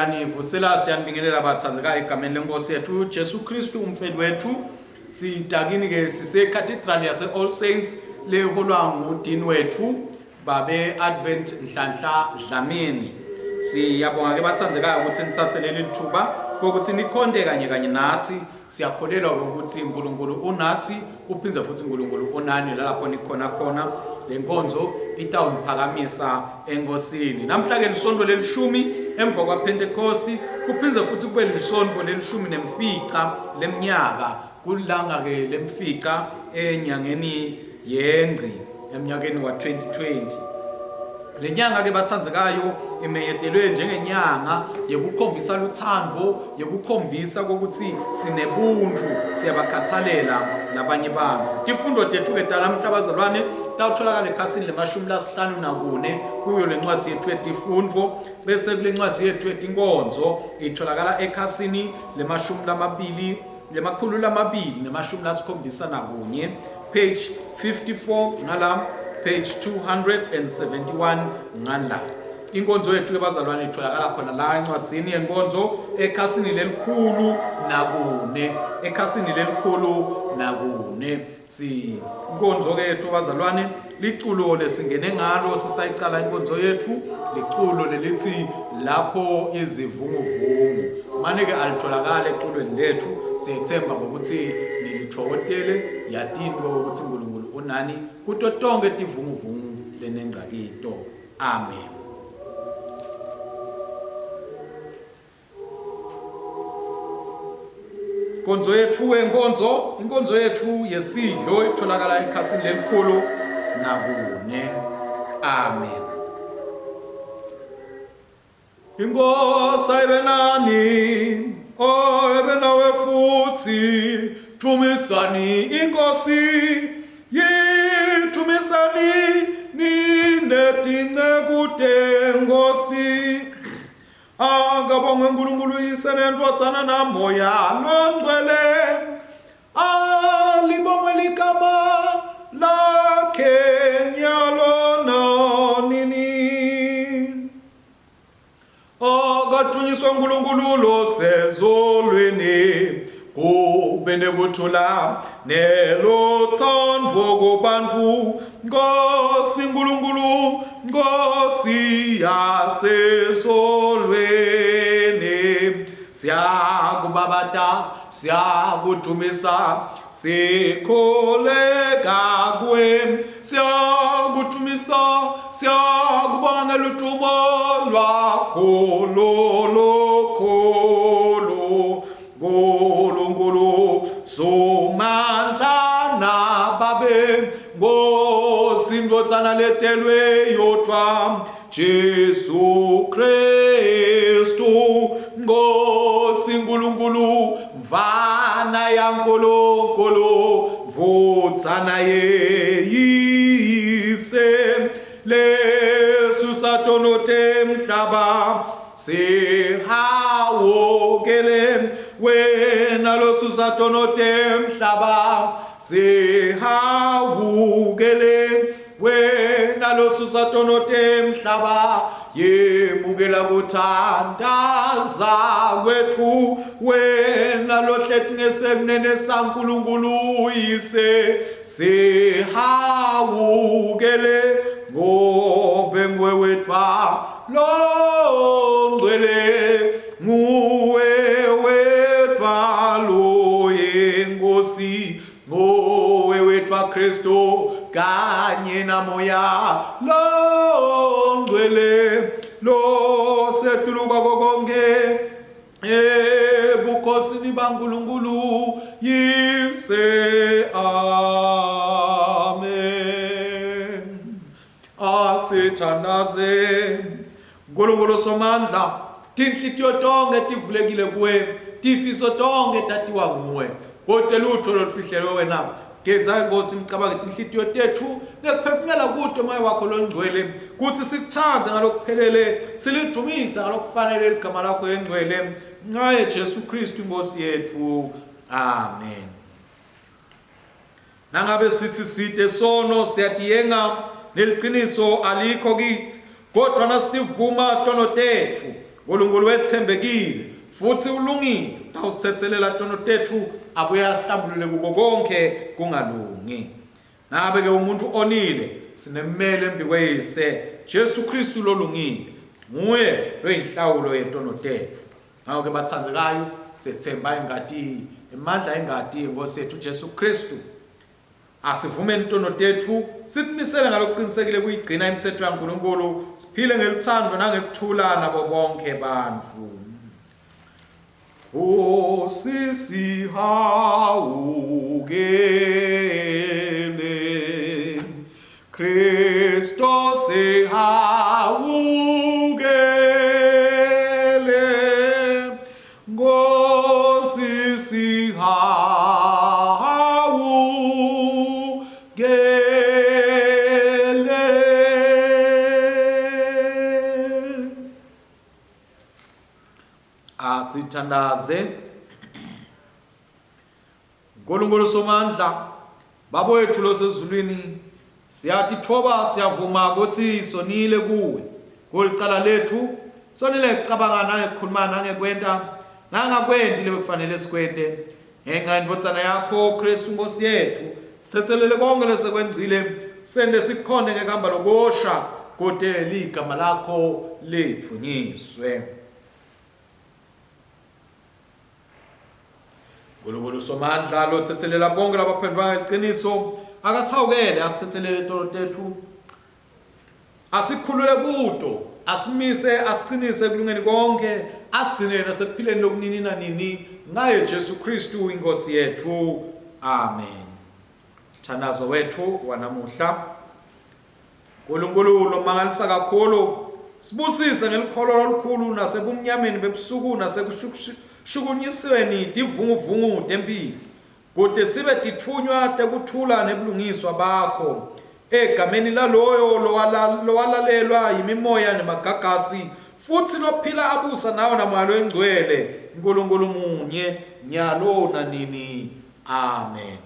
Siyanivusela siyanibingelela bathandzekayo egameni lenkosi yethu Jesu Kristu umfeli wethu. Sidakini ke sise cathedral yase All Saints leholwa ngudini wethu babe Advent Nhlanhla Dlamini. Siyabonga ke bathandzekayo ukuthi nithathe leli lithuba kokuthi nikhonde kanye nathi. Siyakholelwa ukuthi uNkulunkulu unathi uphindze futhi uNkulunkulu unani lapho nikhona lenkonzo itawuniphakamisa enkosini. Namhla ke lisonto lelishumi emva kwa Pentecost kuphindze futhi kube lisonto lelishumi nemfica leminyaka kulanga ke lemfica enyangeni yeNgci eminyakeni wa 2020. Lenyanga ke bathandzekayo imeyetelwe njengenyanga yekukhombisa luthando, yekukhombisa ukuthi sinebuntu, siyabakhathalela labanye bantu. Tifundo tethu ke talamhla bazalwane tawutholakala ekhasini le-54 kuyo lencwadzi yethu yetifundvo, bese kule ncwadzi yethu yetinkonzo itholakala ekhasini le-271 page 54 ngala page 271 ngala. Inkonzo yethu ke bazalwane itholakala khona la encwadzini yenkonzo ekhasini lelikhulu nakune. Inkonzo ke yethu bazalwane liculo lesingene ngalo sisayicala inkonzo yethu liculo lelithi lapho izivunguvungu. Manje ke alitholakala eculweni lethu, siyethemba ukuthi nilithokotele yatini ukuthi uNkulunkulu unani kuto tonke tivunguvungu lenengcakito. Amen. Inkonzo yethu yesidlo itholakala ekhasini lelikhulu nakune. Amen. Inkosi ibe nani, ibe nawe futhi, thumisani inkosi, yithumisani ninetinceku tenkosi. Akabonge uNkulunkulu yise nendvodzana namoya longcwele, alibonge ligama lakhe nyalo nanini. Akathunyiswe uNkulunkulu losezulwini, kube nekuthula nelothando kubantfu. Nkosi Nkulunkulu, Nkosi yasezulwini, siyakubabata, siyakudumisa, sikholeka kuwe, siyakuthumisa, siyakubonga ludumo lwakho lolokholo. Nkulunkulu somandla nababe, Nkosi Ndvodzana letelwe yodwa Jesu Kristu. Nkosi Nkulunkulu mvana yaNkulunkulu, Ndvodzana yeyise, lesusa tono temhlaba sihawukele, wena losusa tono temhlaba sihawukele, wena losusa tono temhlaba yemukela kuthandaza kwethu, wena lohlethi ngesekunene saNkulunkulu yise sihawukele, ngobe nguwe wedwa longcwele, nguwe wedwa loyenkosi, nguwe wedwa Kristu kanye namoya longcwele losetuluka konke ebukhosini baNkulunkulu yise. Amen. Asithandaze Nkulunkulu somandla, tinhlitiyo tonke tivulekile kuwe, tifiso tonke tatiwa nguwe, kodwa lutho lolufihlelwe wena. Geza Nkosi imicabango tinhlitiyo tethu ngekuphefumula kude moya wakho longcwele, kuthi sikuthanze ngalokuphelele, silidumisa ngalokufanele igama lakho engcwele, ngaye Jesu Kristu Nkosi yethu. Amen. Nangabe sithi side sono siyatiyenga, neliciniso alikho kithi, kodwa nasivuma tono tethu uNkulunkulu wethembekile futhi ulungile tawusithethelela tono tethu abuye asihlambulule kuko konke kungalungi. Ngabe ke umuntu onile sinemmele embi kweyise Jesu Kristu lolungile, nguye loyinhlawulo yetono tethu. Ngakho ke bathandzekayo sethemba ingadi emandla engadi Inkosi yethu Jesu Kristu. Asivumeni tono tethu sithimisele ngalokuqinisekile kuyigcina imithetho yaNkulunkulu, siphile ngeluthando nangekuthula nabo bonke bantfu. Sisi hawukele Kristo sihawukele ngosisi asithandaze. Nkulunkulu somandla, Baba wethu losezulwini, siyatithoba siyavuma ukuthi sonile kuwe kulicala lethu, sonile kucabanga nangekukhuluma nangekwenta nangakwendi lebekufanele sikwente. Ngenxa yendvodzana yakho Kristu Nkosi yethu sithethelele konke lesekwenzile, sende sikhonde ngekuhamba lokosha kude ligama lakho lithunyiswe. Nkulunkulu somandla lothethelela bonke labaphendula ngeqiniso, akasihawukele asithethelele tono tethu, asikhulule kuto, asimise asiqinise kulungeni konke, asigcinele nasekuphileni lokunini nanini ngaye Jesu Kristu Inkosi yethu. Amen. Mthandazo wethu wanamuhla, Nkulunkulu lomangalisa kakhulu, sibusise ngelikholo olukhulu nasebumnyameni bebusuku nasekushukunyisweni tivunguvungu tempilo, kude sibe tithunywa tekuthula nebulungiswa bakho egameni laloyo lowalalelwa yimimoya nemagagasi futhi lophila abusa nawo namoya engcwele, Nkulunkulu munye nyalo nanini. Amen.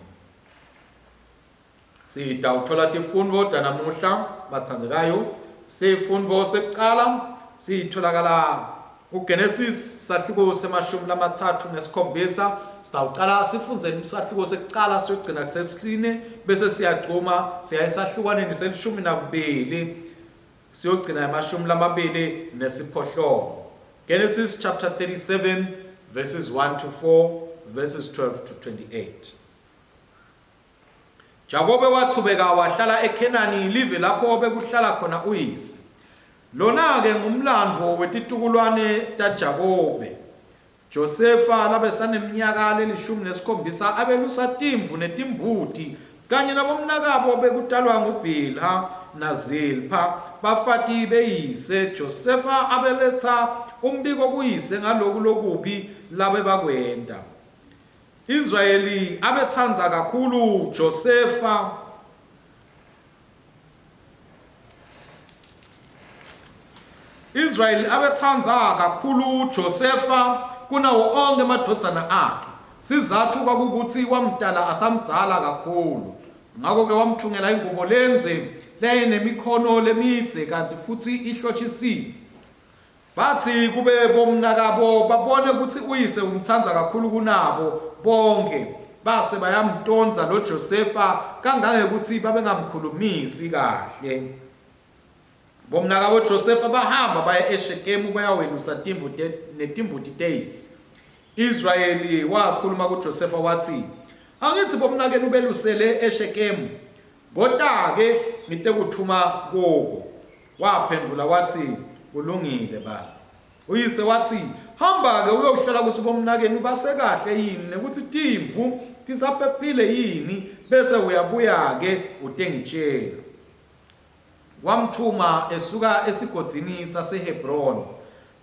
Sitawuthola tifundvo tanamuhla bathandzekayo. Sifundvo sekucala sitholakala uGenesis sahluko semashumi lamathathu nesikhombisa. Sitawuqala sifundze isahluko sekucala siyogcina kusesine bese siyagcuma siya esahlukaneni selishumi nakubili siyogcina emashumi lamabili nesiphohlongo. Genesis chapter 37 verses 1 to 4, verses 12 to 28. Jakobe waqhubeka wahlala eKhenani, live lapho bekuhlala khona uyise. Lona-ke ngumlandvo wetitukulwane taJakobe. Josefa labesaneminyaka le-17 abelusa timvu netimbuti kanye nabomnakabo bekutalwa nguBhilha naZilpha bafati beyise. Josefa abeletha umbiko kuyise ngaloku lokubi labe bakwenda. Israyeli abethandza kakhulu Josefa. Israyeli abethandza kakhulu Josefa kunawo onke amadvodzana akhe. Sizathu kwakukuthi wamdala asamdzala kakhulu. Ngakho ke wamthungela ingubo lenze lenemikhono lemidze kanti futhi ihlotshisile. Bathi kube bomnakabo babone ukuthi uyise umthandza kakhulu kunabo bonke, base bayamdonsa lo Josefa kangangekuthi babengamkhulumisi kahle. Bomnakabo Josefa bahamba baya eShekemu bayawelusa netimbuti teyisi. Israyeli wakhuluma kuJosefa wathi, angithi bomnakeni ubelusele eShekemu, kodwa-ke ngitekuthuma kubo. Waphendula wathi, kulungile baba. Uyise wathi, hamba-ke uyohlala ukuthi bomnakeni basekahle yini nekuthi timvu tisaphephile yini, bese uyabuya-ke utengitshela. Wamthuma esuka esigodini saseHebron.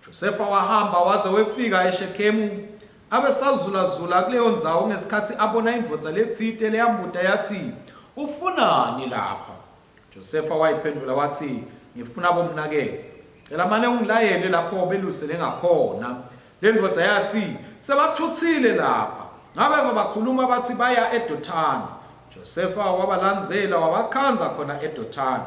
Josefa wahamba waze wefika eShekemu, abesazulazula kuleyo ndzawo ngesikhathi abona indvodza letsite leyambuta yathi, ufunani lapha? Josefa wayiphendula wathi, ngifuna bomnakeni. Cela mane ungilayele lapho belusele ngakhona. Le ndvodza yathi, sebathuthile lapha. Ngabe bakhuluma bathi baya eDothani. Josefa wabalandzela wabakhanza khona eDothani.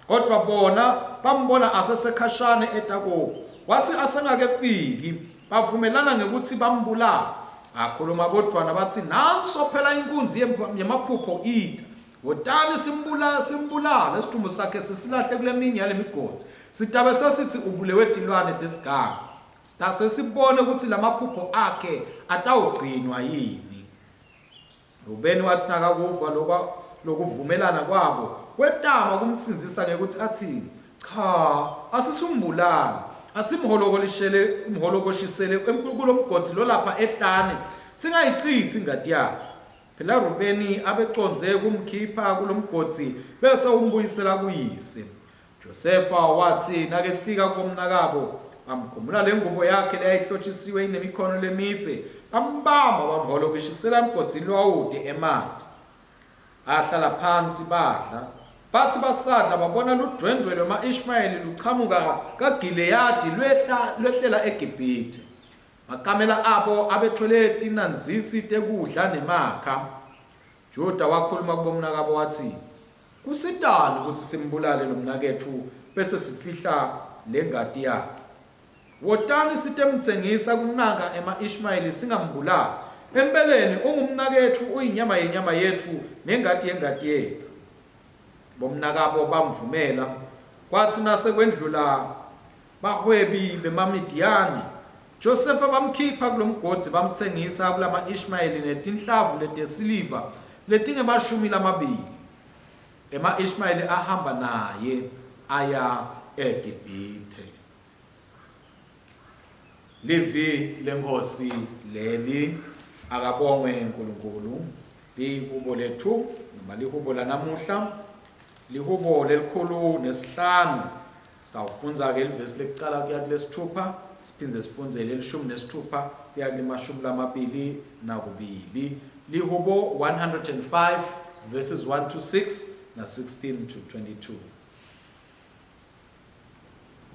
Kodwa bona bambona asesekhashane eTakowa. wathi asengakefiki bavumelana ngekuthi bambulala. Akhuluma bodwana bathi nanso phela inkunzi yemaphupho ida. Wotani simbulala isithumbu sakhe sisilahle kule minye yale migodi. Sitabe sesithi ubulewe tilwane desigaba. Sitase sibone ukuthi lamaphupho akhe atawugcinwa yini. Rubeni wathi nakakuva lokuvumelana kwabo kwetama kumsinzisa ngekuthi athi cha asisumbulala umholokoshisele kulo mgodi lo lapha ehlane singayichithi ingadi yakhe. Phela Rubeni abeconze kumkhipha kulo mgodi bese umbuyisela kuyise. Josefa wathi nakefika komnakabo bamkhumula lengubo yakhe leyayihlotshisiwe inemikhono lemitse bambamba bamholokishisela emgodini lwawude emati. Ahlala phansi badla bathi basadla babona ludwendwe loma-Ishmayeli luchamuka kaGileyadi lwehlela eGibhithe. Makamela abo abethwele tinanzisi tekudla nemakha. Juda wakhuluma kubomnakabo wathi kusitani ukuthi simbulale lo mnakethu bese sifihla lengadi yakhe. Wotani sitemthengisa kunaka ema-Ishmayeli singambulali. Empeleni ungumnakethu uyinyama yenyama yethu nengadi yengadi yethu. Bomnakabo bamvumela. Kwathi nasekwendlula bahwebi bemaMidiyani Josefa bamkhipha kulomgodi bamthengisa kulama-Ishmayeli netinhlavu letesiliva letinge-20. Ema-Ishmayeli ahamba naye aya eGibhithe. Livi lenkosi leli akabongwe uNkulunkulu. Lihubo lethu noma lihubo lanamuhla lihubo lelikhulu nesihlanu. Sitawufunza ke ilivesi lekuqala kuya kulesithupha siphinde sifunze lelishumi nesithupha kuya kulimashumi-22. Lihubo 105 verses 1 to 6 na 16 to 22.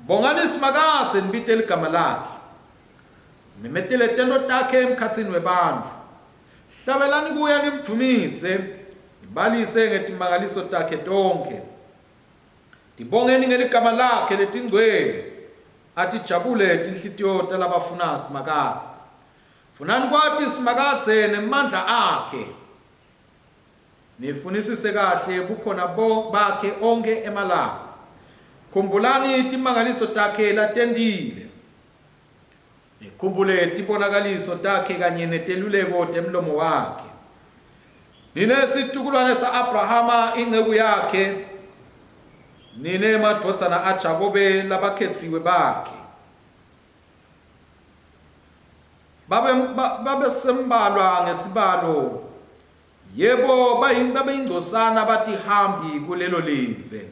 Bongani simakatse nibite ligama lakhe. Memetele tendo takhe emkhatsini webantfu. Hlabelani kuya nimdumise, nibalise ngetimangaliso takhe tonke. Tibongeni ngeligama lakhe letingcwele. Athi jabule tinhlitiyo talabafuna simakatse. Funani kwati simakatse nemandla akhe. Nifunisise kahle bukhona bakhe onke emalanga. Khumbulani timangaliso takhe latendile. Nikhumbule tibonakaliso takhe kanye neteluleko temlomo wakhe. Ninesitukulwane sa-Abrahama inceku yakhe. Nine madvodzana aJakobe labakhetsiwe bakhe. Babesembalwa ngesibalo. Yebo babeyingcosana batihambi kulelo live.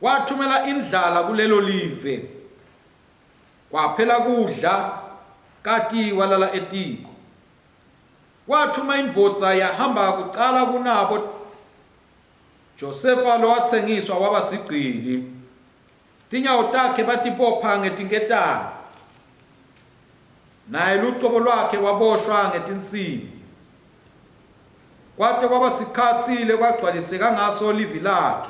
Wathumela indlala kulelo live. Kwaphela kudla kati walala etiko. Wathuma indvodza yahamba kuqala kunabo. Josefa lo wathengiswa waba sigcili. Tinyawo takhe batibopha ngetingetane. Naye luqobo lwakhe waboshwa ngetinsimbi. Kwate kwaba sikhatsile kwagcwaliseka ngaso livi lakhe.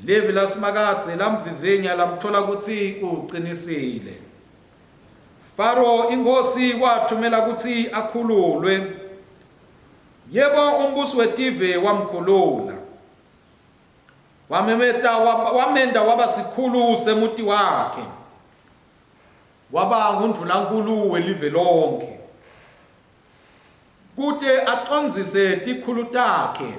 Levi lasimakatse lamvivenya lamthola kutsi uqinisile. Faro inkosi wathumela kutsi akhululwe. Yebo umbusi wetive wamkhulula. Wamenda waba sikhulu semuti wakhe. Waba ngundlunankulu welive lonke. Kute aqonzise tikhulu takhe.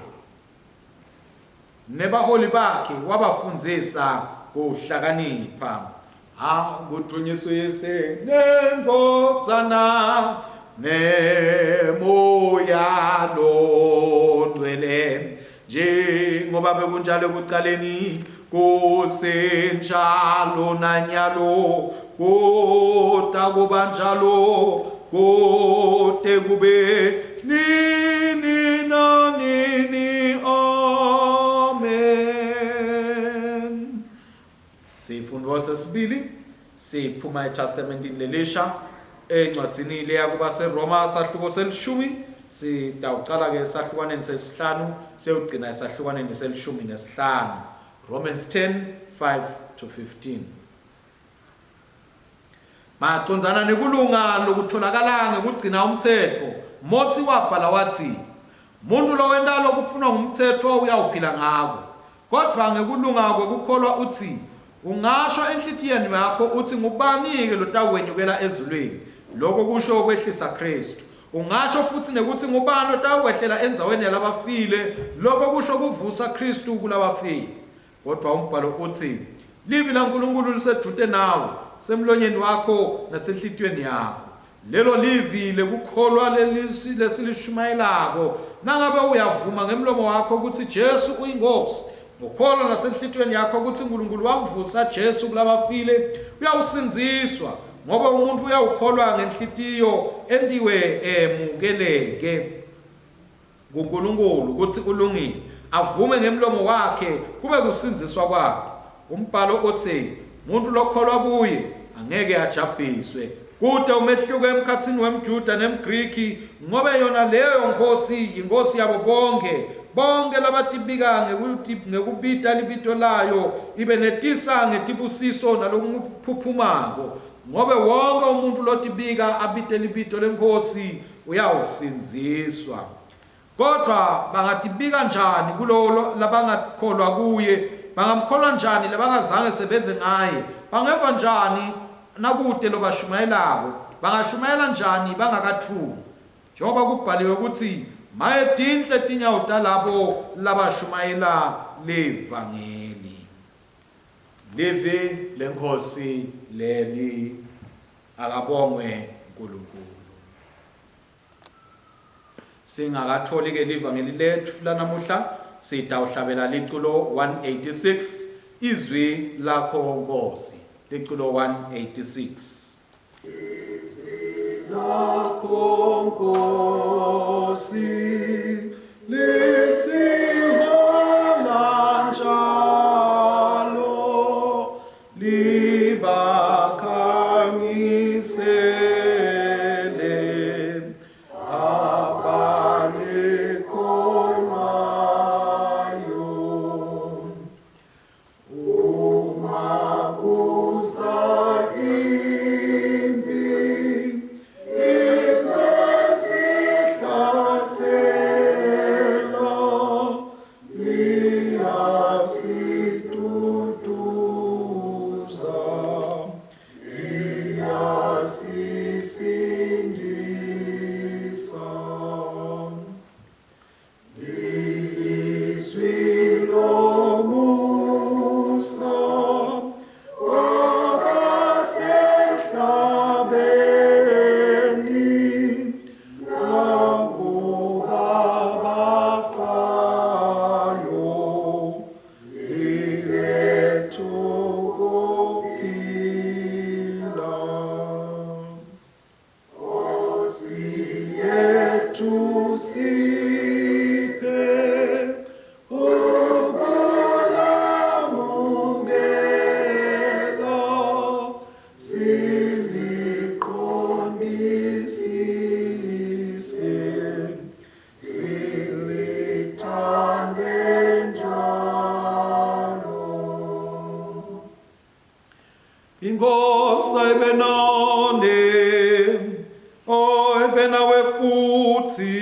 Nebaholi bakhe wabafundzisa kuhlakanipha. Kuthunyiswe yese nemvodzana nemoya longcwele. Njengoba bekunjalo ekuqaleni kusenjalo nanyalo kodwa kuba njalo kode kube nini nanini. Amen. Sifundo sesibili siphuma eTestamentini lelisha encwadzini leya kuba seRoma sahluko selishumi. Sitawuqala ke esahlukwaneni sesihlanu siyogcina esahlukwaneni selishumi nesihlanu. Romans 10:5 to 15. Maconzana nekulunga lokutholakala ngekugcina umthetho, Mose wabhala wathi, umuntu lo wenda lokufuna ngumthetho uyawuphila ngako. Kodwa ngekulunga kwekukholwa uthi, ungasho enhlitiyweni yakho uthi ngubani-ke lo tawukwenyukela ezulwini, lokho kusho ukwehlisa Kristu. Ungasho futhi nekuthi ngubani otawukwehlela enzaweni yalabafile, lokho kusho kuvusa Kristu kulabafile. Kodwa umbhalo uthi, livi laNkulunkulu lisedute nawe, semlonyeni wakho nasenhlitiyweni yakho. Lelo livi lekukholwa lesilishumayelako, nangabe uyavuma ngemlomo wakho ukuthi Jesu uyinkosi, ngokholwa nasenhlitiyweni yakho ukuthi uNkulunkulu wakuvusa Jesu kulabafile, uyawusinziswa. Ngoba umuntu uyawukholwa ngenhlitiyo endiwe emukeleke kuNkulunkulu ukuthi ulungile, avume ngemlomo wakhe kube kusinziswa kwakhe. Umbhalo uthi, umuntu lokholwa kuye angeke ajabhiswe. Kude umehluko emkhathini wemJuda nemGriki, ngoba yona leyo nkosi yinkosi yabo bonke labatibika ngekubita libito layo, ibe netisa ngetibusiso nalokuphuphumako. Ngobe wonke umuntu lotibika abite libito lenkosi uyawusinziswa. Kodwa bangatibika njani kulo labangakholwa kuye? Bangamkholwa njani labangazange sebeve ngaye? Bangeva njani nakude lobashumayelako? Bangashumayela njani bangakathumi? Njengoba kubhaliwe ukuthi, maye tinhle tinyawo talabo labashumayela levangeli. Livi lenkosi leli akabongwe uNkulunkulu. Singakatholi ke livangeli lethu lanamuhla, sitawuhlabela liculo 186, izwi lakho Nkosi. Liculo 186. Lakho Nkosi lisihola njalo, libakhangisele abanekholwayo. Uma kuza impi izosihlasela, liyasitutuza, liyasisindisa. Lizwi lomusa wabasemhlabeni, labo babafayo, liletho kophila. Nkosi yethu siphe ukulamukela, siliqondisise, silithande njalo. Inkosi ibe none, ibe nawe futhi.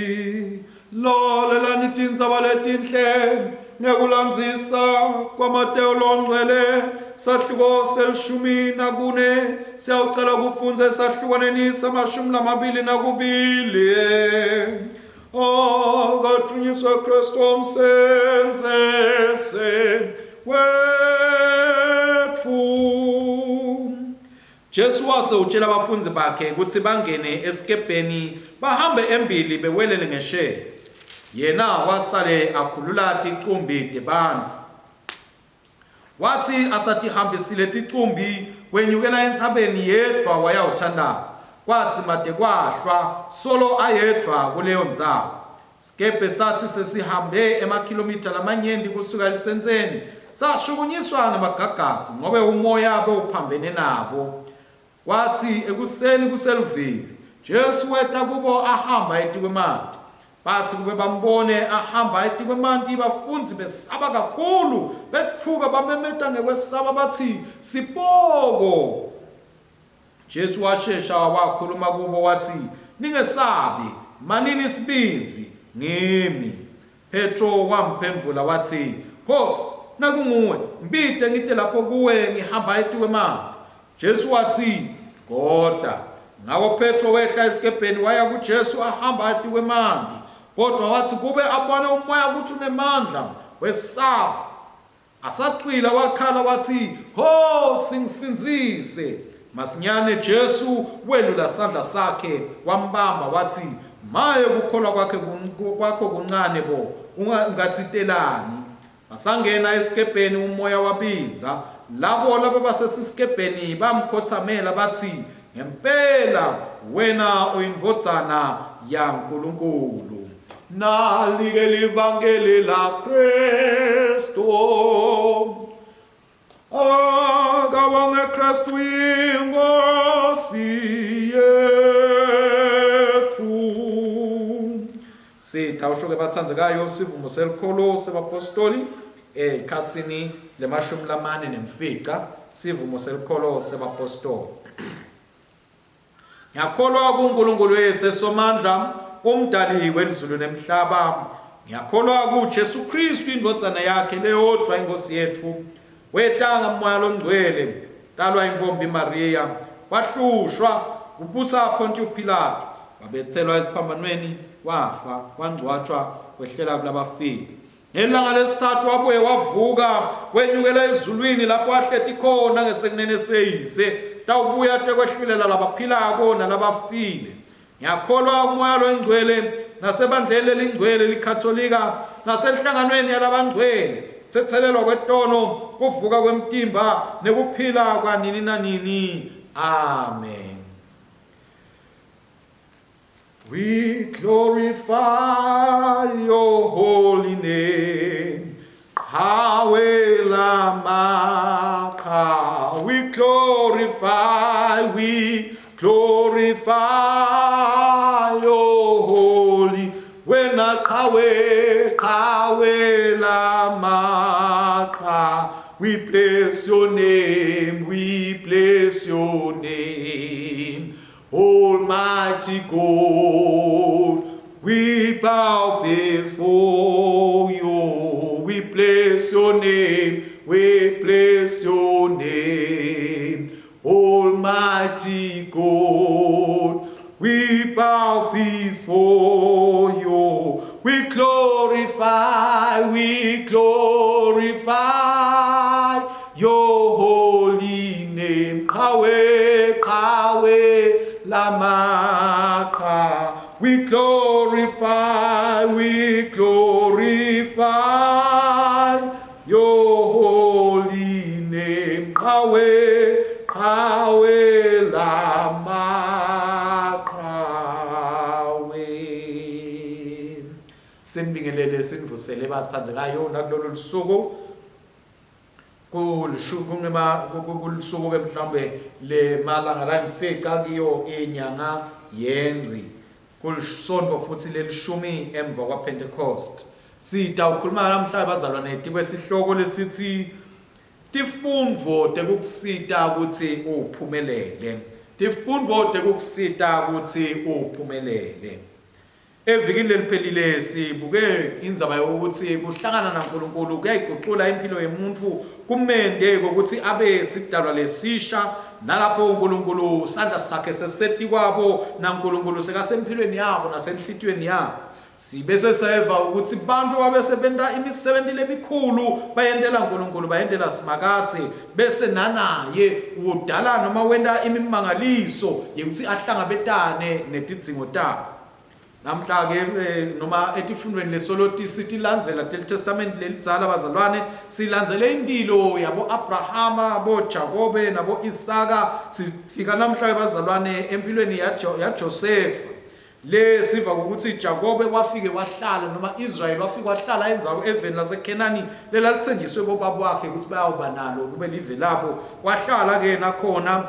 Lolelani tindzaba letinhle ngekulandzisa kwaMateyu longcwele, sahluko selishumi nakune. Siyawucela kufundza esahlukaneni sama22. Kathunyiswe Kristu umsenzese wethu. Jesu wase utshela abafundzi bakhe ukuthi bangene esikepeni bahambe embili bewelele ngesheya. Yena wasale akhulula ticumbi tebantfu. Wathi asatihambisile ticumbi, wenyukela entsabeni yedwa wayawuthandaza. Kwathi made kwahlwa solo ayedwa kuleyo ndzawo. Sikepe sathi sesihambe emakhilomitha lamanyenti kusuka elisenzeni, sashukunyiswa ngamagagasi ngobe umoya bewuphambene nabo. Wathi ekuseni kuseluvivi, Jesu weta kubo ahamba eti kwemanti. bathi kube bambone ahamba etikwe emanti bafundzi besaba kakhulu bethuka bamemeta ngekwesaba bathi sipoko. Jesu washesha wakhuluma kubo wathi ningesabi manini isibinzi ngimi. Petro wamphendula wathi Nkosi nakunguwe mbite ngite lapho kuwe ngihamba etikwe emanti. Jesu wathi kodwa ngawo Petro wehla esikepeni waya kuJesu ahamba etikwe emanti. Kodwa wathi kube abone umoya ukuthi unemandla wesaba. Asaqhwila wakhala wathi ho singisinzise. Masinyane Jesu welula sandla sakhe wambamba wathi maye ukukholwa kwakho kuncane bo ungatsitelani. Basangena esikepeni umoya wabinza. Labo basesisikepeni bamkhothamela bathi ngempela wena uyindvodzana yaNkulunkulu. Nalike livangeli la Kristo. Akabonge Kristu inkosi yethu. Sitawusho ke bathandzekayo sivumo selikholo sebapostoli ekhasini le-14 sivumo selikholo sebapostoli. Ngiyakholwa kuNkulunkulu esesomandla umdali welizulu nemhlaba. Ngiyakholwa kuJesu Kristu indvodzana yakhe leyodwa inkosi yethu. Wetanga moya longcwele talwa intombi Maria wahlushwa kubusa Pontius Pilato wabethelwa esiphambanweni wafa wangcwatshwa wehlela kulabafile. Ngelanga lesithathu wabuye wavuka wenyukela ezulwini lapho ahleti khona ngesekunene seyise tawubuya tekwehlulela labaphilako nalabafile. Ngiyakholwa umoya longcwele nasebandleni elingcwele likatolika nasenhlanganweni yalabangcwele tsethelelwa kwetono kuvuka kwemtimba nekuphila kwanini nanini. Amen. We glorify your holy name. Hawelamaka. We glorify your holy when I kawelamaka. We bless your name, Almighty God. We bow before you. We bless your name, Almighty God. We bow before you. We glorify your holy name. Lamaka. We glorify your holy name. Sinibingelele sinivusele bathandzekayo nakulolu lusuku kulisuku ke mhlawumbe le malanga la imfica kiyo inyanga yengci kulisonto futhi lelishumi emva kwa Pentecost. Sitawukhuluma namhlanje bazalwane kwesihloko lesithi tifundvo tekukusita ukuthi uphumelele. Evikini leliphelile sibuke indzaba yokuthi kuhlangana naNkulunkulu kuyayiguqula impilo yemuntu kumende ukuthi abe sidalwa lesisha nalapho uNkulunkulu sandla sakhe seseti kwabo naNkulunkulu sekasempilweni yabo nasenhlitweni yabo. Sibese seva ukuthi bantu babesebenta imisebenzi lemikhulu bayendela uNkulunkulu bayendela simakathe bese nanaye udala noma wenda imimangaliso yokuthi ahlangabetane netidzingo tabo. Namhla ke noma etifundweni lesoloti sithi landzela Testament lelidzala bazalwane silandzele impilo yabo Abrahama bo Jacobe nabo Isaka sifika namhla bazalwane empilweni ya Joseph le siva ukuthi Jacobe wafike wahlala noma Israel wafike wahlala enzawo eveni laseKenani lelalithenjiswe bobaba wakhe ukuthi bayawuba nalo kube live labo wahlala ke nakhona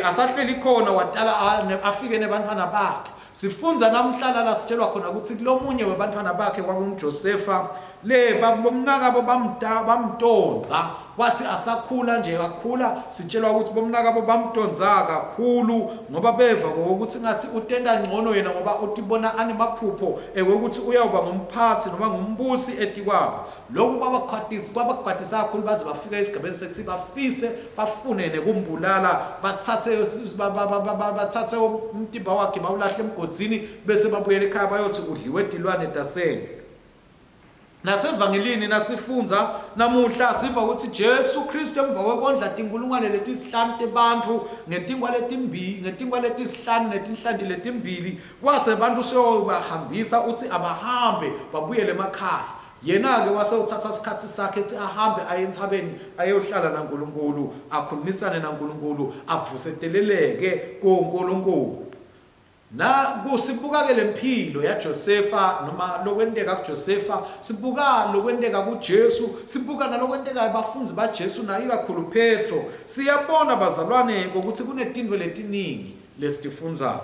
asahleli khona watala afike nebantwana bakhe Sifunza namhlanje la sitshelwa khona ukuthi kulomunye webantwana bakhe kwakunguJosefa le bomnakabo bamdonsa wathi asakhula nje kakhula sitshelwa ukuthi bomnakabo bamdonsa kakhulu ngoba beva ukuthi ngathi utenda ngcono yena ngoba utibona animaphupho ukuthi uyawuba ngomphathi noma ngumbusi etikwabo lokhu kwabakhwathisa kakhulu baze bafika esigabeni sethi bafise bafune nekumbulala bathathe umtimba wakhe bawulahle emgodzini bese babuyela ekhaya bayothi udliwe edilwane tasendle. Nasevangelini nasifunza namuhla siva ukuthi Jesu Kristu emva kwekondla tinkulungwane letisihlanu tebantu ngetingwa letisihlanu netinhlanti letimbili kwase abantu seyobahambisa uthi abahambe babuyele emakhaya. Yena-ke wase uthatha isikhathi sakhe ethi ahambe aye entshabeni ayohlala naNkulunkulu akhulumisane naNkulunkulu avuseteleleke kuNkulunkulu. Na kusibuka ke lempilo ya Josefa noma lokwendeka kuJosefa sibuka lokwendeka kuJesu sibuka nalokwendeka abafunzi baJesu naye kakhulu Petro siyabona bazalwane ukuthi kunetindwe letiningi lesitifunza.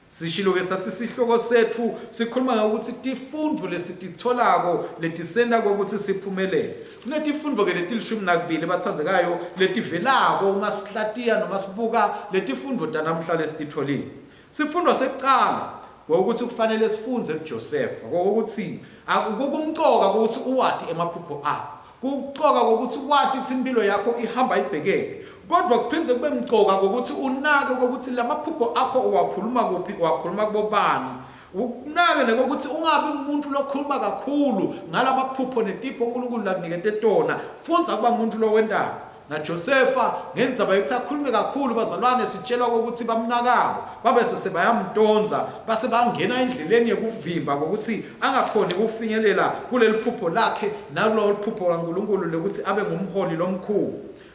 Sishilo ke sathi sihloko sethu sikhuluma ukuthi tifundvo lesititholako letisenda ukuthi siphumelele. Kunetifundvo ke letilishumi nakubili bathandzekayo letivelako uma sihlatiya noma sibuka letifundvo tanamhla lesititholile. Sifundo sekuqala ukuthi kufanele sifunze kuJosefa ukuthi akukumqoka ukuthi uwati emaphupho akho. Kuqoka ukuthi wathi ukuthi impilo yakho ihamba ibhekeke. Kodwa kuphindze kube mqoka ukuthi unake ukuthi lamaphupho akho uwakhuluma kuphi uwakhuluma kubobani. Unake nokuthi ungabi umuntu lokhuluma kakhulu ngalamaphupho netipho uNkulunkulu lakunikete tona. Funza kuba umuntu lowendaba. Na Josefa ngenzaba yokuthi akhulume kakhulu bazalwane sitshelwa ukuthi bamnakabo babe sebayamdonsa base bangena endleleni yokuvimba ukuthi angakhoni ukufinyelela kuleli phupho lakhe nalo phupho kaNkulunkulu lokuthi abe ngumholi lomkhulu.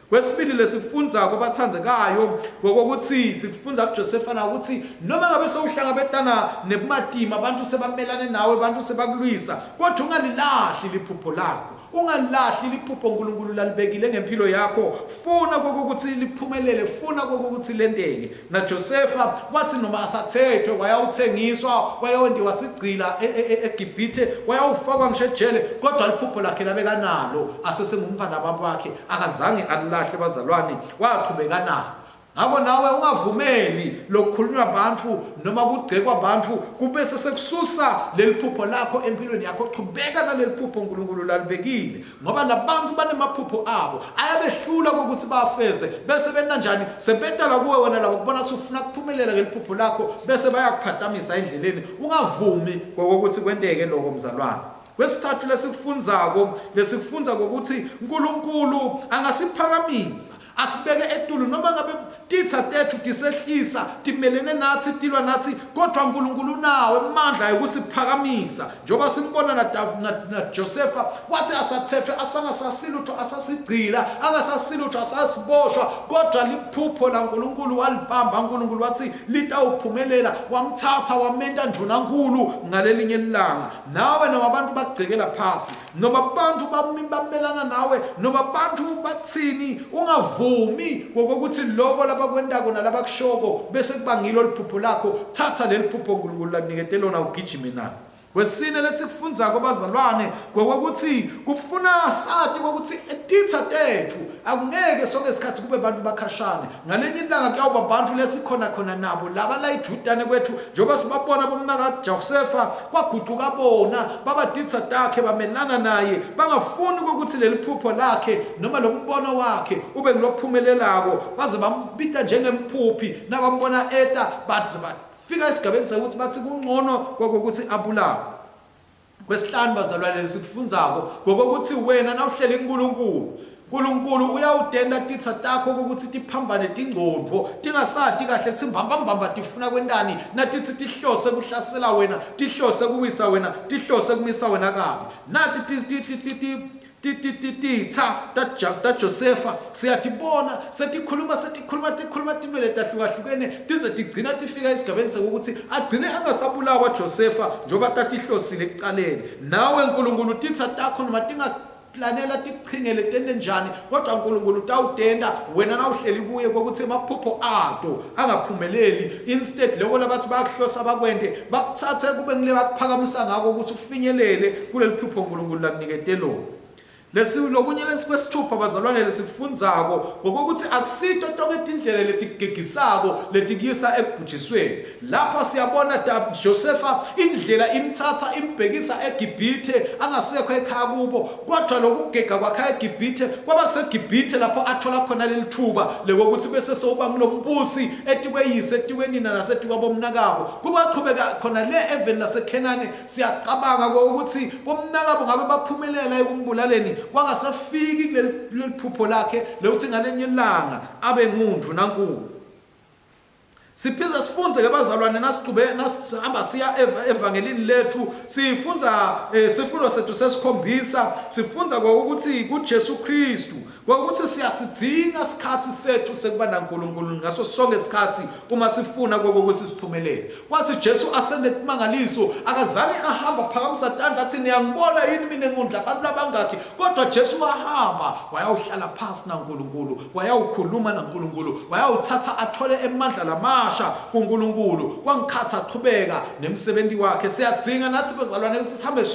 Kwesibili lesifunza kubathandzekayo ngokuthi sifunza kuJosefa na ukuthi noma ngabe sewuhlangabetana nebumatima abantu sebamelane nawe abantu sebakulwisa kodwa ungalilahli liphupho lakho. Ungalahli liphupho uNkulunkulu lalibekile ngempilo yakho. Funa ukuthi liphumelele, funa ukuthi lendeke. Na Josefa wathi noma asathethwe wayawuthengiswa wayondiwa sigcila eGibhithe wayawufakwa ngisho ejele kodwa liphupho lakhe labeka nalo asesengumfana babakhe akazange alilahle bazalwane waqhubeka nalo. Ngakho nawe ungavumeli lokukhulunywa abantu noma kugcekwa abantu kube sesekususa leliphupho lakho empilweni yakho. Qhubeka naleliphupho uNkulunkulu lalibekile ngoba labantu banemaphupho abo ayabehlula ukuthi bafeze bese bena njani sebetala kuwe wena labo kubona ukuthi ufuna kuphumelela leliphupho lakho bese bayakuphathamisa endleleni. Ungavumi ukuthi kwendeke lokho mzalwane. Kwesithathu lesifunza ukuthi uNkulunkulu angasiphakamisa asibeke etulu noma ngabe titha tethu tisehlisa timelene nathi tilwa nathi kodwa uNkulunkulu nawe amandla yokusiphakamisa njoba simbona na Josefa wathi asathethwe asangasasilutho asasigcila angasasilutho asasiboshwa kodwa liphupho laNkulunkulu walibamba uNkulunkulu wathi litawuphumelela wamthatha wamenda ndunankulu ngalelinye ilanga. Nawe nabantu bagcekela phasi noma abantu bamelana nawe noma abantu bathini ungavumi ukuthi lokho labakwendako nalabakushoko bese kubangilo liphupho lakho. Thatha leliphupho uNkulunkulu lakunikete lona ugijime nalo. Kwesine lesikufunza kwabazalwane ukuthi kufuna sathi ukuthi etitha tethu akungeke sonke isikhathi kube abantu bakhashane. Ngalenye ilanga kuyawuba abantu lesikhona nabo laba la ijudane kwethu njoba sibabona bomnaka Josefa kwaguquka bona babaditha takhe bamelana naye bangafuni ukuthi leli phupho lakhe noma lombono wakhe ube ngilophumelelako baze bambita njengemphuphi nabambona eta bathi fika esigabeni sokuthi bathi kungcono ukuthi abulawe. Kwesihlanu bazalwane lesikufunzako ngokuthi wena nawuhlele uNkulunkulu uyawudenda titha takho ukuthi tiphambane tingqondo tingasati kahle kuthi mbamba tifuna kwendani natithi tihlose kuhlasela wena tihlose kuwisa wena tihlose kumisa wena kabi nathi ta Josefa siyatibona setikhuluma tinto letahlukahlukene tize tigcina tifika esigabeni sokuthi agcine angasabulawa Josefa njoba tatihlosile ekuqaleni. Nawe uNkulunkulu titha takho noma planela tichingele tende njani kodwa uNkulunkulu utawudenda wena na uhleli kuye kokuthi emaphupho ato angaphumeleli instead lokho labathi bayakuhlosa bakwende bakuthathe kube ngile bakuphakamisa ngako ukuthi ufinyelele kuleli phupho uNkulunkulu lakunikete lona lokunye lesikwesithupha bazalwane lesikufundzako ngokuthi akusito tonke indlela letigegisako letikuyisa ekubhujisweni lapho siyabona Josepha indlela imthatha imbhekisa eGibhithe angasekho ekhaya kubo kodwa lokugega kwakhe eGibhithe kwaba kuseGibhithe lapho athola khona lelithuba lokuthi bese soba ngilombusi etikweyise etikwenina nasetikabomnakabo kuba qhubeka khona le even laseKhenani siyacabanga ukuthi bomnakabo ngabe baphumelela ekumbulaleni wangasafiki kuleli phupho lakhe lokuthi ngalenye ilanga abe ngundvu nankulu Siphiza sifunze ke bazalwane nasihamba siya evangelini lethu sifunza sifundo sethu sesikhombisa sifunza ukuthi kuJesu Kristu ukuthi siyasidinga isikhathi sethu sekuba naNkulunkulu ngaso sonke isikhathi uma sifuna ukuthi siphumelele wathi Jesu asende imangaliso akazange ahamba phakamisa tandla athi niyangibona yini mina engundla abantu labangakhi kodwa Jesu wahamba wayawuhlala phansi naNkulunkulu wayawukhuluma naNkulunkulu wayawuthatha athole emandla lamasha kuNkulunkulu kwangikhatha aqhubeka nemsebenzi wakhe siyadinga nathi bazalwane ukuthi sihambe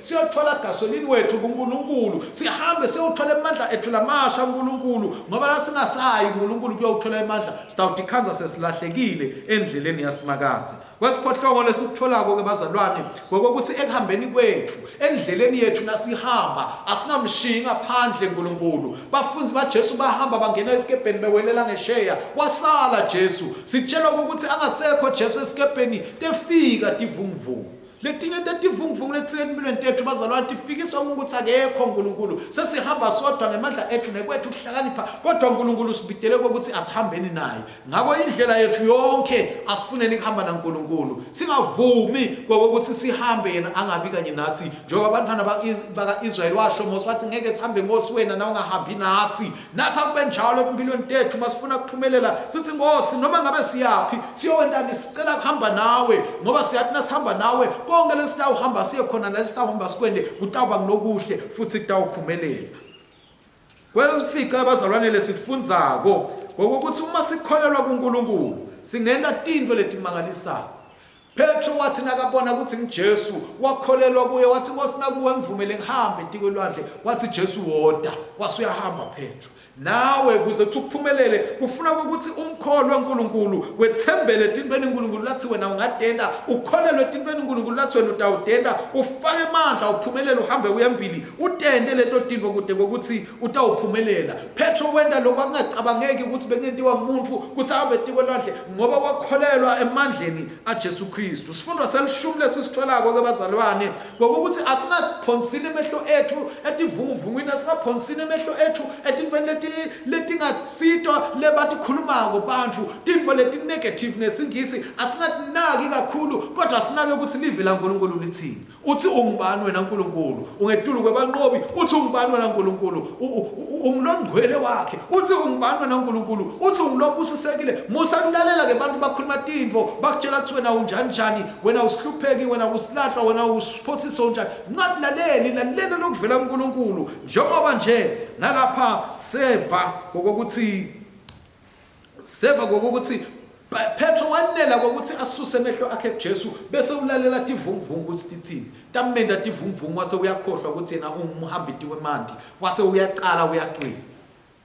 siyothola gasolini wethu kuNkulunkulu sihambe siyothola emandla ethu lamasha uNkulunkulu ngoba la singasayi uNkulunkulu kuyothola emandla sitawudikhanza sesilahlekile endleleni yasimakathi kwesiphohlongo lesitholako ke bazalwane ngokuthi ekuhambeni kwethu endleleni yethu nasihamba asingamshiyi ngaphandle uNkulunkulu bafunzi baJesu bahamba bangena esikepeni bewelela ngesheya wasala Jesu sitshela ukuthi angasekho Jesu esikepeni tefika tivunguvungu letinye tetivunguvungu letfike empilweni tethu bazalwane tifikiswa ukuthi akekho uNkulunkulu sesihamba sodwa ngemandla ethu nekwethu kuhlakanipha kodwa uNkulunkulu usibidele ukuthi asihambeni naye ngakho indlela yethu yonke asifuneni ukuhamba naNkulunkulu singavumi ukuthi sihambe yena angabi kanye nathi njengoba abantwana bakaIsrael washo Mose wathi ngeke sihambe Nkosi wena na ungahambi nathi akube njalo empilweni tethu masifuna ukuphumelela sithi Nkosi noma ngabe siyapi siyowendani sicela ukuhamba nawe ngoba siyathi nasihamba nawe konke lesitawuhamba siye khona lesitawuhamba sikwende utawuba nglokuhle futhi kutawuphumelela kwesifica abazalwane lesifundzako ngokuthi uma sikholelwa kuNkulunkulu singenda tintfo letimangalisayo Petro wathi nakabona ukuthi ngiJesu wakholelwa kuye wathi Nkosi nakuwe ngivumele ngihambe etikolwandle wathi Jesu woda wasuyahamba Petro nawe kuze ukuphumelele kufuna ukuthi umkholwa uNkulunkulu wethembele etintweni uNkulunkulu lathi wena ungadenda ukholelwe etintweni uNkulunkulu lathi wena utawudenda ufake amandla uphumelele uhambe uyembili utende leto tinto kude ukuthi utawuphumelela Petro wenda lokho akungacabangeki ukuthi bengentiwa ngumuntu ukuthi ahambe etikolwandle ngoba wakholelwa emandleni aJesu Kristu sifundwa selishumi lesisitholako ke bazalwane ngokuthi asingaphonsini emehlo ethu etivunguvungwini asingaphonsini emehlo ethu etintweni letingatsitwa lebatikhulumako bantu tintfo leti negative nesingisi asingatinaki kakhulu kodwa sinake ukuthi live la uNkulunkulu lithini uthi ungubani wena uNkulunkulu ungetulu kwebanqobi uthi ungubani wena uNkulunkulu ungilondgwele wakhe uthi ungubani wena uNkulunkulu uthi ungilobusisekile musa kulalela ke bantu bakhuluma tintfo bakutshela ukuthi wena unjani wena usihlupheki wena usilahla wena usiphosiso njani ngakulaleli lalela lokuvela uNkulunkulu njengoba nje nalapha seva kokuthi Petro wanela ukuthi asuse emehlo akhe kuJesu bese ulalela tivunguvungu ukuthi lithini tamenda tivunguvungu wase uyakhohlwa ukuthi yena ungumhambiti wemanti wase uyaqala uyaqwila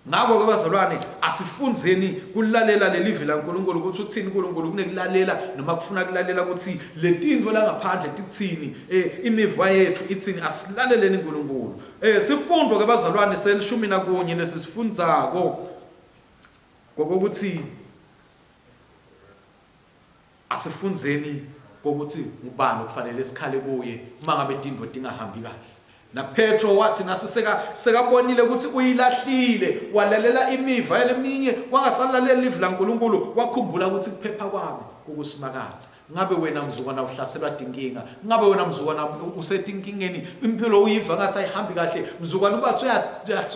ngakho ke bazalwane asifunzeni kulalela lelive la uNkulunkulu ukuthi uthini uNkulunkulu kunekulalela noma kufuna kulalela ukuthi letintfo la ngaphandle tithini imiva yethu ithini asilaleleni uNkulunkulu sifundwa ke bazalwane selishumi nakunye lesisifundzako ngokuthi asifunzeni ukuthi ubani kufanele sikhale kuye uma ngabe tintfo tingahambi kahle na Petro wathi sekabonile ukuthi uyilahlile walalela imiva yaleminye wangasalalela live la uNkulunkulu wakhumbula ukuthi kuphepha kwami ukusimakatha ngabe wena mzukwana uhlaselwa dinkinga ngabe wena mzukwana usetinkingeni impilo uyiva ngathi ayihambi kahle mzukwana ubathi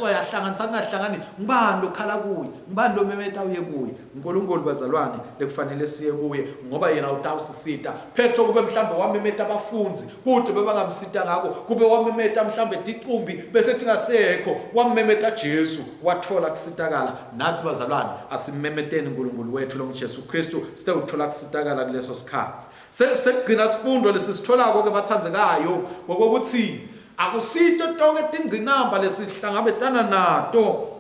uyahlanganisa kungahlangani ngibani lokhala kuye ngibani lo memeta uye kuye uNkulunkulu bazalwane lekufanele siye kuye ngoba yena utawusisita. Petro kube mhlambe wamemeta abafunzi kude bebangamsita ngako, kube wamemeta mhlambe Dicumbi bese tingasekho, wamemeta Jesu wathola kusitakala. Nathi bazalwane asimemeteni uNkulunkulu wethu lo Jesu Kristu sithe uthola kusitakala kuleso sikhathi. Sekugcina sifundo lesisitholako ke bathandzekayo ngokuthi akusito tonke tingcinamba lesihlangabetana nato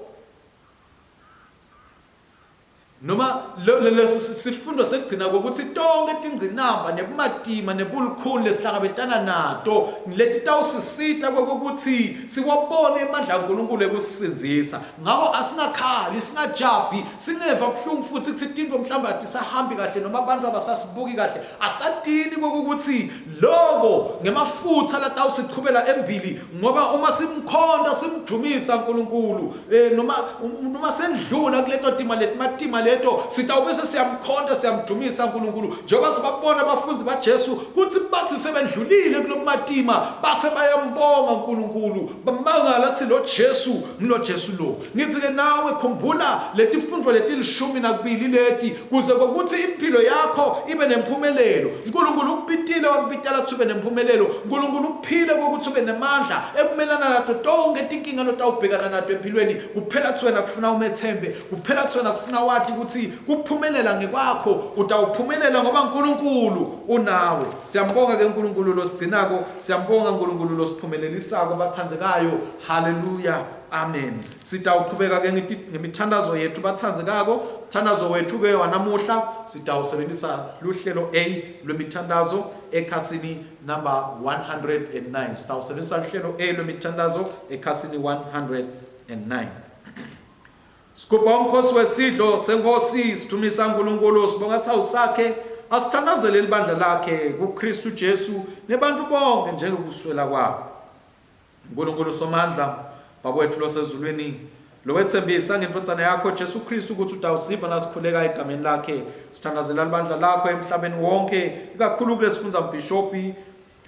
noma leso sifundo sekugcina ukuthi tonke tingcinamba nebumatima nebulukhulu lesihlangabetana nato leti tawusisita ukuthi siwabone amandla kaNkulunkulu ekusisindisa. Ngakho asingakhali, singajabhi, singeva kuhlungu futhi kuthi tinto mhlawumbe atisahambi kahle noma abantu abasasibuki kahle, asatini ukuthi lokho ngemafutha la tawusichubela embili ngoba uma simkhonda simjumisa uNkulunkulu noma sendlula kuleto matima leto sitawubese siyamkhonda siyamjumisa uNkulunkulu njengoba sibabona abafunzi baJesu ukuthi bathi sebendlulile kulomatima base bayambonga uNkulunkulu bamangala ukuthi lo Jesu lo. Ngithi ke nawe khumbula leti fundo letilishumi nakubili leti kuze ukuthi impilo yakho ibe nempumelelo. uNkulunkulu ukubitile wakubitala ukuthi ube nempumelelo. uNkulunkulu ukuphile ukuthi ube nemandla ekumelana nato tonke inkinga lotawubhekana nato empilweni. Kuphela kuthi wena kufuna umethembe, kuphela kuthi wena kufuna wathi ukuthi kuphumelela ngekwakho utawuphumelela ngoba uNkulunkulu unawe. Siyambonga ke uNkulunkulu losigcinako, siyambonga uNkulunkulu losiphumelelisako bathandzekayo. Haleluya, amen. Sitawuqhubeka ke ngemithandazo yethu bathandzekako. Umthandazo wethu ke wanamuhla sitawusebenzisa luhlelo A lwemithandazo ekhasini number 109. Sitawusebenzisa luhlelo A lwemithandazo ekhasini 109. Sikupha umkhosi wesidlo senkosi, sithumisa uNkulunkulu, sibonga sawu sakhe, asithandazele libandla lakhe kuKristu Jesu nebantu bonke njengokuswela kwabo. uNkulunkulu somandla babethu losezulwini lowethembisa ngentodzana yakho Jesu Kristu ukuthi utawusiva nasikhuleka egameni lakhe. Sithandazela libandla lakho emhlabeni wonke, ikakhulu kulesifunza umbishopi.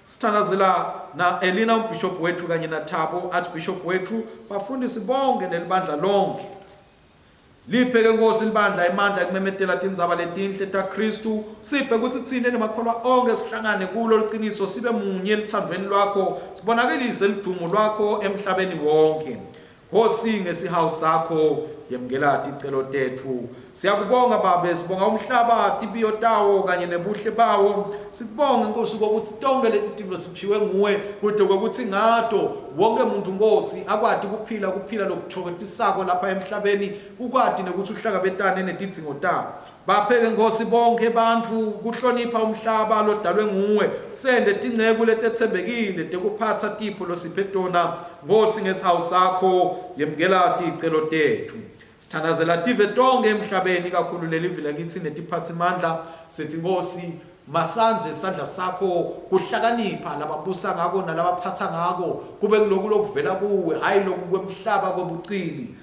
Sithandazela na Elina umbishop wethu kanye na Thabo archbishop wethu, bafundisi bonke nelibandla lonke. Liphe ke Nkosi libandla imandla ekumemetela tindzaba letinhle taKristu. Siphe ukuthi thine nemakholwa onke sihlangane kulo liqiniso, sibe munye lithandweni lwakho, sibonakelise lidumo lwakho emhlabeni wonke. Nkosi ngesihawu sakho yemukela ticelo tethu. Siyakubonga Baba, sibonga umhlaba tibiyo tawo kanye nebuhle bawo. Sikubonga Nkosi ukuthi tonke leti tinto siphiwe nguwe kude ukuthi ngato wonke umuntu Nkosi akwati kuphila lokuthokotisako lapha emhlabeni, ukwati nokuthi uhlangabetane netidzingo tawo. Bapheke Nkosi bonke bantu kuhlonipha umhlaba lodalwe nguwe, sende tingceku letethembekile tekuphatha tipho losiphe tona. Nkosi ngesihawu sakho yemukela ticelo tethu. Sithandazela tive tonke emhlabeni kakhulu lelivi lakithi netiphathimandla. Sithi Nkosi masanze isandla sakho kuhlakanipha lababusa ngako nalabaphatha ngako, kube kuloku lokuvela kuwe, hayi lokhu kwemhlaba kobucili.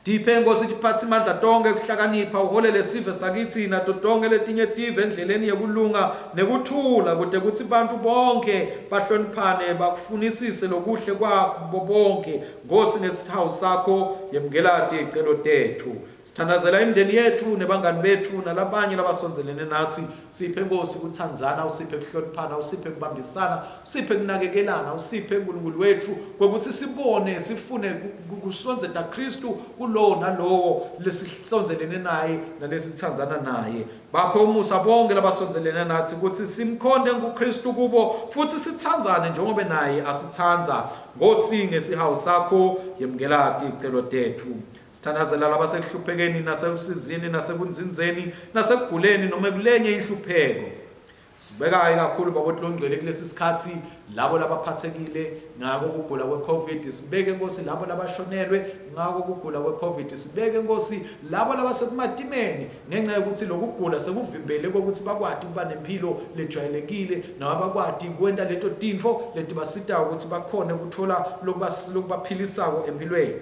Diphe Nkosi tiphathimandla tonke kuhlakanipha, uholele sive sakithi nato tonke letinye tive endleleni yekulunga nekuthula kude kuthi bantu bonke bahloniphane bakufunisise lokuhle kwabo bonke. Nkosi ngesihawu sakho yemukela ticelo tethu. Sithandazela imindeni yethu nebangani bethu nalabanye labasondelene nathi. Siphe Nkosi kuthandzana, usiphe kuhloniphana, usiphe kubambisana, usiphe kunakekelana, usiphe uNkulunkulu wethu ukuthi sibone sifune kusonzeta Kristu kulo nalowo lesisonzelene naye nalesithandzana naye. Baphe umusa bonke labasondelene nathi ukuthi simkhonde kuKristu kubo futhi sithandzane njengoba naye asithandza. Nkosi ngesihawu sakho yemukela ticelo tethu. Sithandazela labasekuhluphekeni nasekusizini nasekunzinzeni nasekuguleni noma kulenye inhlupheko. Sibeka kakhulu babotlongcwele kulesi sikhathi labo labaphathekile ngako ukugula kweCovid. Sibeke Nkosi labo labashonelwe ngako ukugula kweCovid. Sibeke Nkosi labo labasekumatimeni ngenxa yokuthi lokugula sekuvimbele ukuthi bakwati kuba nempilo lejwayelekile nabakwati kwenta leto tinfo leti basita ukuthi bakhone ukuthola lokubaphilisako empilweni.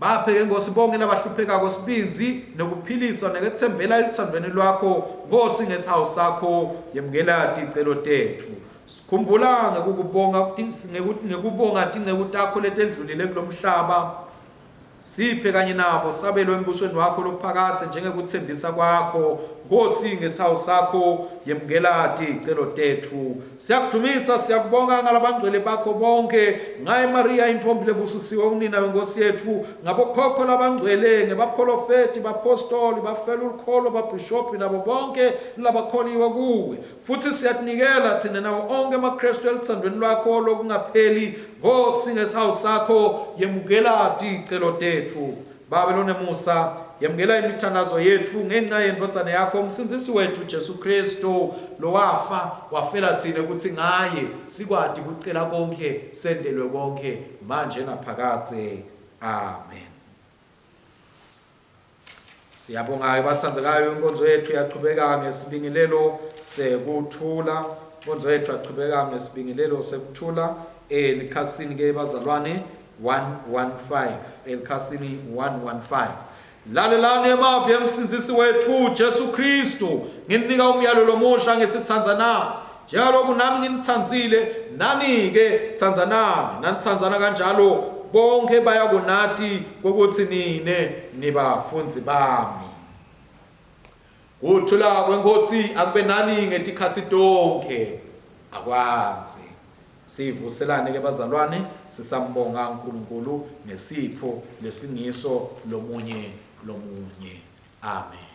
Bapheke Nkosi bonke labahlupheka kosibinzi nokuphiliswa nekethembela elithandweni lwakho. Nkosi ngesihawu sakho yemukela ticelo tethu. Sikhumbula ngekubonga tingceku takho letendlulile kulomhlaba. siphe kanye nabo sabelo embusweni wakho lophakathe njengekuthembisa kwakho. Nkosi ngesawu sakho yemukela ticelo tethu. Siyakudumisa siyakubonga ngalabangcwele bakho bonke, ngaye Maria intfombi lebusisiwe unina wenkosi yethu, ngabokhokho labangcwele, ngebaprofeti, bapostoli, bafela ukholo, babhishophi nabo bonke labakholiwe kuwe. Futhi siyatinikela thina nawo onke amaKristu elithandweni lwakho lokungapheli. Nkosi ngesawu sakho yemukela ticelo tethu. Baba lonemusa, yamukela imithandazo yethu ngenxa yendodzana yakho umsindisi wethu Jesu Kristu lowafa wafela thina ukuthi ngaye sikwadi kucela konke sendelwe konke manje naphakathe. Amen. Siyabonga bathandzekayo, inkonzo yethu yaqhubeka ngesibingelelo sekuthula. Inkonzo yethu yaqhubeka ngesibingelelo sekuthula elikhasini ke bazalwane 115 elikhasini 115. Lalelani emavi emsindisi wethu Jesu Kristu, nginika umyalo lomusha ngithi thandzana njengalokhu nami nginithandzile nani-ke thandzanani. Nanithandzana kanjalo bonke bayakunati kokuthi nine nibafundzi bami. Ukuthula kwenkosi akube nani ngetikhathi tonke akwanzi. Sivuselane ke bazalwane, sisambonga uNkulunkulu nesipho lesingiso lomunye. Amen.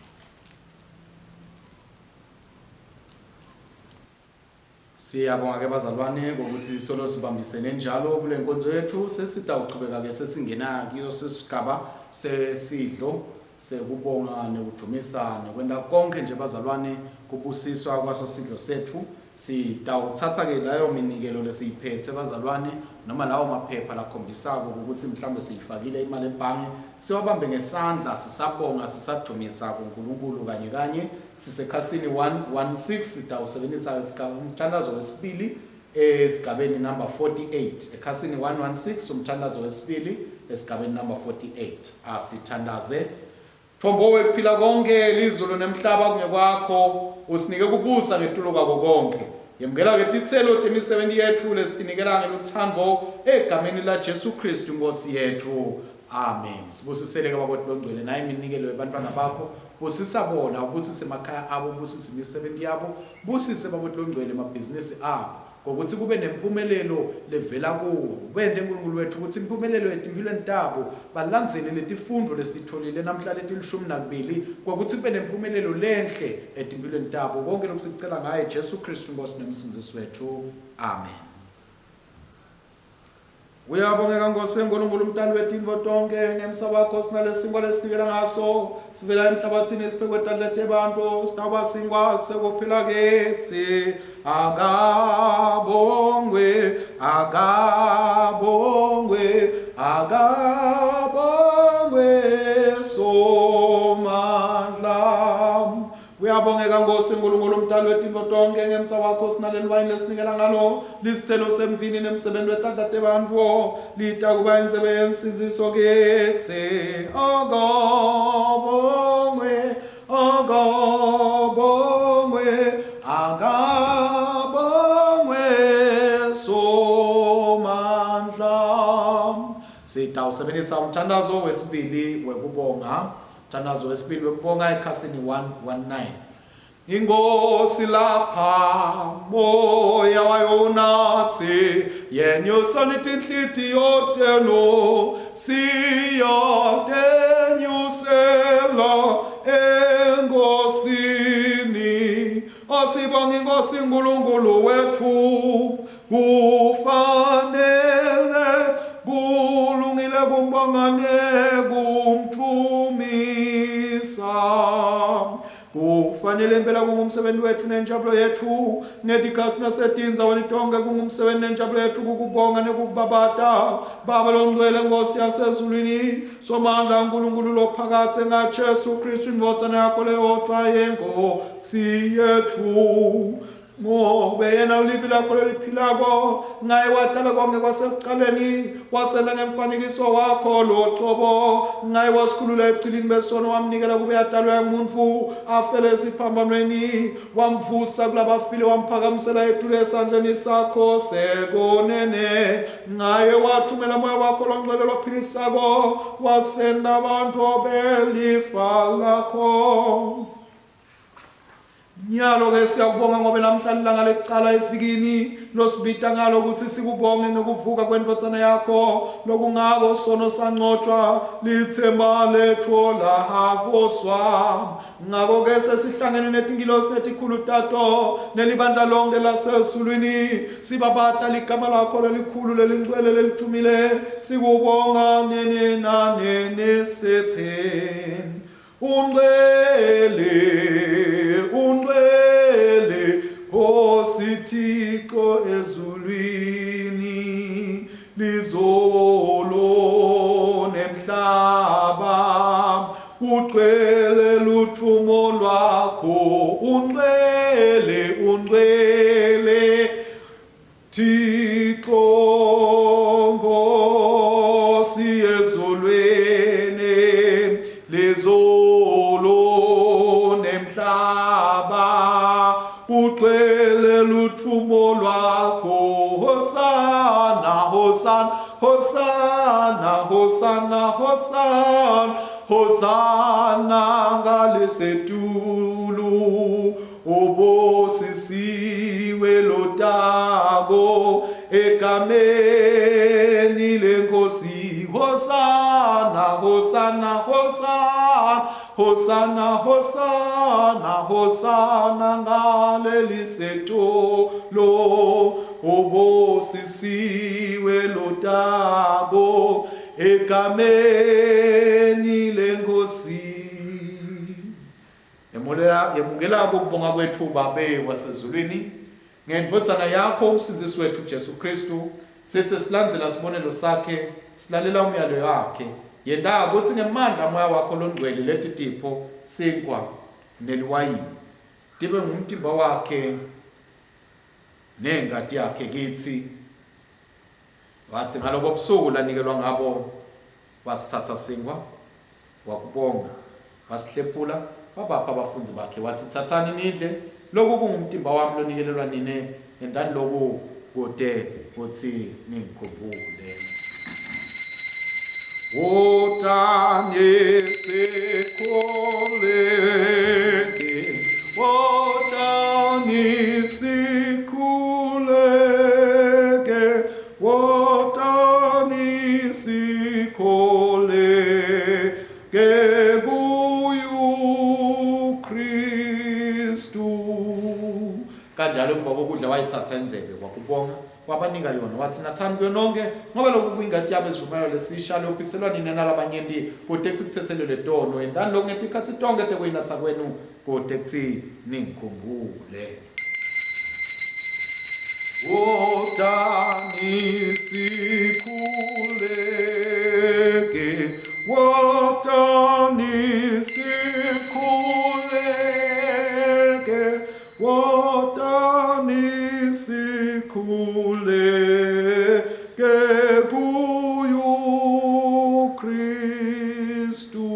Siyabonga ke bazalwane ngokuthi solo sibambisene njalo kule nkonzo yethu. Sesitawuqhubeka ke sesingena kiyo sesigaba sesidlo sekubonga nekudumisa nekwenda konke nje bazalwane kubusiswa kwaso sidlo sethu. Sitawuthatha ke layo minikelo lesiyiphethe bazalwane noma lawo maphepha lakhombisako ukuthi mhlambe siyifakile imali ebhange, siwabambe ngesandla sisabonga sisadumisa kuNkulunkulu kanye sisekhasini 116. Sitawusebenzisa umthandazo wesibili esigabeni number 48, ekhasini 116 umthandazo wesibili esigabeni number 48. Asithandaze. Thombo wephila konke lizulu nemhlaba kungekwakho, usinike kubusa ngetulo kwakho konke. Yemukela ngetitselo temisebenzi yethu lesitinikela ngeluthando egameni la Jesu Kristu Nkosi yethu. Amen. Sibusisele ke baboti bongcwele naye iminikelo yabantwana bakho, busisa bona, ubusise emakhaya abo, busise imisebenzi yabo, busise baboti bongcwele emabhizinisi abo, ngokuthi kube nempumelelo levela kuwo. Wende uNkulunkulu wethu ukuthi impumelelo etimpilweni tabo balandzele letifundo lesitholile namhlanje etilishumi kokuthi kube nempumelelo lenhle etimpilweni tabo. Konke lokhu sicela ngaye Jesu Kristu Nkosi nomsindisi wethu. Amen. Uyabongeka Nkosi uNkulunkulu umdali wetintfo tonke, ngemhlaba wakho sinalesingwa lesinikela ngaso sivela emhlabathini esiphekwe tandla tebantu sinawabasingwa sekuphila ketsi. Akabongwe, akabongwe, akabongwe somandla. Uyabongeka Nkosi uNkulunkulu umdali wetintfo tonke, ngemhlaba wakho sinaleli wayini lesinikela ngalo lisithelo semvini nemsebenzi wetandla tebantfu lita kuba indzebe yensinziso ketsi. Akabongwe, akabongwe, akabongwe somandla. Sitawusebenzisa umthandazo wesibili wekubonga. Mthandazo wesibili wekubonga ekhasini 119. Inkosi lapha moya wayonatsi yenyusani tinhlitiyo tenu siyatenyusela enkosini. Asibonga Inkosi uNkulunkulu wethu, kufanele kulungile kumbonga nekumthumisa. Kufanele impela kungumsebenzi wethu nenjabulo yethu netikhathi nasetindzaweni tonke, kungumsebenzi nenjabulo yethu kukubonga nekukubabata Baba longcwele Nkosi yasezulwini somandla uNkulunkulu lophakathe ngaJesu Kristu indvodzana yakho leyodwa yeNkosi yethu. Ngobe yena ulivi lakho leliphilako, ngaye wadala konke kwasekuqaleni, wasela ngemfanekiso wakho loqobo, ngaye wasikhulula ebuchilini besono, wamnikela kube yadalwa yangumuntu, afele esiphambanweni, wamvusa kulabafile, wamphakamisela etule esandleni sakho sekonene. Ngaye wathumela moya wakho longcwele lophilisako, wasenda abantu belifa lakho. Nyalo ke siyakubonga ngoba namhlanje ilanga lekuqala evikini losibita ngalo ukuthi sikubonge ngokuvuka kwendodzana yakho, lokungako sono sancotshwa, lithemba lethu lahavoswa. Ngako ke sesihlangene netingilosi netikhulu tato nelibandla lonke lasezulwini, sibabata ligama lakho lelikhulu lelingcwele lelithumile, sikubonga nene nanene sithi ungcwele, ungcwele osithixo ezulwini, lizolo nemhlaba, ugcwele luthumo lwakho. Ungcwele, ungcwele Thixo Nkosi ezulwini, lizolo nemhlaba, ugcwele luthumo lwakho. Hosana, hosana, hosana, hosana, hosana, hosana ngalesetulu, obosisiwe lotago egameni lenkosi. Hosana, hosana, hosana, hosana, hosana, hosana ngalelisetolo, obosisiwe lotago egameni lenkosi. Yemukela ukubonga kwethu Babe wasezulwini, ngendodzana yakho umsindisi wethu Jesu Kristu, sithi silandzela sibonelo sakhe, silalela umyalo wakhe. Yenda ukuthi ngemandla moya wakho longcwele leti tipho sinkwa neliwayini tibe ngumtimba wakhe nengati yakhe kithi. Wathi ngaloko busuku lanikelwa ngabo, wasithatha sinkwa, wakubonga, wasihlephula, wabapha abafunzi bakhe, wathi thathani nidle, lokhu kungumtimba wami lonikelelwa nine, endani lokhu kude kuthi ningikhumbule. Wotani sikhuleke, wotani sikhuleke, wotani sikhuleke kuyu Kristu. Kanjalo emva kokudla wayithatha inzebe, wakubonga, wabanika yona, wathi nathani kuyo nonke, ngoba lokhu kuyingadi yami ezivumayo lesisha lokuphiselwa nina nalabanyenti, kude kuthi kuthethelwe tono, endani lokhu ngetikhathi tonke tekuyinatha kwenu, kude kuthi ningikhumbule. Wotani sikhuleke, wotani sikhuleke, wotani sikhuleke kuyu Kristu.